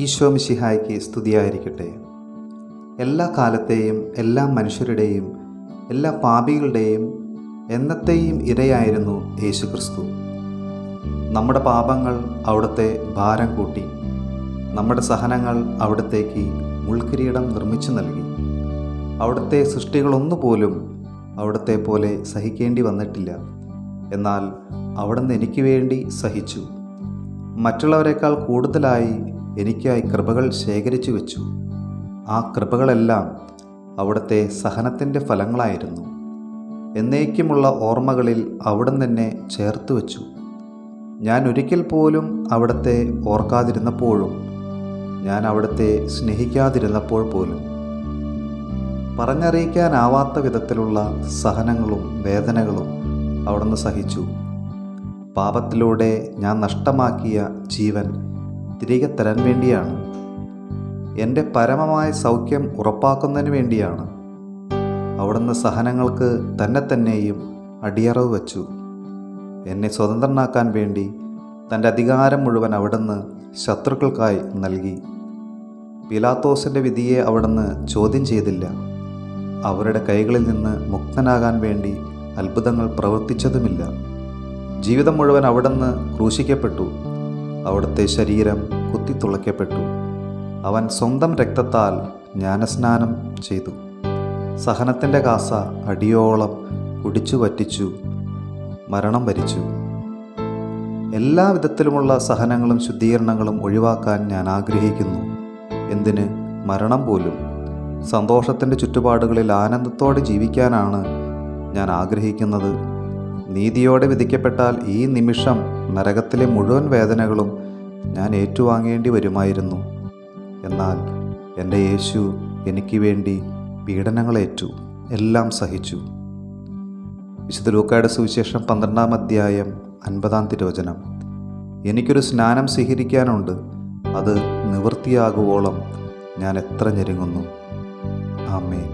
ഈശോ മിശിഹായ്ക്ക് സ്തുതിയായിരിക്കട്ടെ. എല്ലാ കാലത്തെയും എല്ലാ മനുഷ്യരുടെയും എല്ലാ പാപികളുടെയും എന്നത്തെയും ഇരയായിരുന്നു യേശുക്രിസ്തു. നമ്മുടെ പാപങ്ങൾ അവിടുത്തെ ഭാരം കൂട്ടി, നമ്മുടെ സഹനങ്ങൾ അവിടത്തേക്ക് മുൾക്കിരീടം നിർമ്മിച്ചു നൽകി. അവിടുത്തെ സൃഷ്ടികളൊന്നുപോലും അവിടുത്തെ പോലെ സഹിക്കേണ്ടി വന്നിട്ടില്ല. എന്നാൽ അവിടുന്ന് എനിക്ക് വേണ്ടി സഹിച്ചു. മറ്റുള്ളവരെക്കാൾ കൂടുതലായി എനിക്കായി കൃപകൾ ശേഖരിച്ചു വെച്ചു. ആ കൃപകളെല്ലാം അവിടുത്തെ സഹനത്തിൻ്റെ ഫലങ്ങളായിരുന്നു. എന്നേക്കുമുള്ള ഓർമ്മകളിൽ അവിടുന്ന് എന്നെ ചേർത്ത് വെച്ചു. ഞാൻ ഒരിക്കൽ പോലും അവിടുത്തെ ഓർക്കാതിരുന്നപ്പോഴും, ഞാൻ അവിടുത്തെ സ്നേഹിക്കാതിരുന്നപ്പോൾ പോലും പറഞ്ഞറിയിക്കാനാവാത്ത വിധത്തിലുള്ള സഹനങ്ങളും വേദനകളും അവിടുന്ന് സഹിച്ചു. പാപത്തിലൂടെ ഞാൻ നഷ്ടമാക്കിയ ജീവൻ തിരികെ തരാൻ വേണ്ടിയാണ്. എൻ്റെ പരമമായ സൗഖ്യം ഉറപ്പാക്കുന്നതിന് വേണ്ടിയാണ്. അവിടുന്ന് സഹനങ്ങൾക്ക് തന്നെയും അടിയറവ് വച്ചു. എന്നെ സ്വതന്ത്രനാക്കാൻ വേണ്ടി തൻ്റെ അധികാരം മുഴുവൻ അവിടുന്ന് ശത്രുക്കൾക്കായി നൽകി. പിലാത്തോസിൻ്റെ വിധിയെ അവിടുന്ന് ചോദ്യം ചെയ്തില്ല. അവരുടെ കൈകളിൽ നിന്ന് മുക്തനാകാൻ വേണ്ടി അത്ഭുതങ്ങൾ പ്രവർത്തിച്ചതുമില്ല. ജീവിതം മുഴുവൻ അവിടുന്ന് ക്രൂശിക്കപ്പെട്ടു. അവിടുത്തെ ശരീരം കുത്തിത്തുളയ്ക്കപ്പെട്ടു. അവൻ സ്വന്തം രക്തത്താൽ ജ്ഞാനസ്നാനം ചെയ്തു. സഹനത്തിൻ്റെ കാസ അടിയോളം കുടിച്ചു വറ്റിച്ചു, മരണം വരിച്ചു. എല്ലാ വിധത്തിലുമുള്ള സഹനങ്ങളും ശുദ്ധീകരണങ്ങളും ഒഴിവാക്കാൻ ഞാൻ ആഗ്രഹിക്കുന്നു. എന്തിന്, മരണം പോലും. സന്തോഷത്തിൻ്റെ ചുറ്റുപാടുകളിൽ ആനന്ദത്തോടെ ജീവിക്കാനാണ് ഞാൻ ആഗ്രഹിക്കുന്നത്. നീതിയോടെ വിധിക്കപ്പെട്ടാൽ ഈ നിമിഷം നരകത്തിലെ മുഴുവൻ വേദനകളും ഞാൻ ഏറ്റുവാങ്ങേണ്ടി വരുമായിരുന്നു. എന്നാൽ എൻ്റെ യേശു എനിക്ക് വേണ്ടി പീഡനങ്ങളേറ്റു, എല്ലാം സഹിച്ചു. വിശുദ്ധ ലൂക്കായുടെ സുവിശേഷം 12-ാം അധ്യായം 50-ാം തിരുവചനം. എനിക്കൊരു സ്നാനം സ്വീകരിക്കാനുണ്ട്, അത് നിവൃത്തിയാകുവോളം ഞാൻ എത്ര ഞെരുങ്ങുന്നു. ആമേൻ.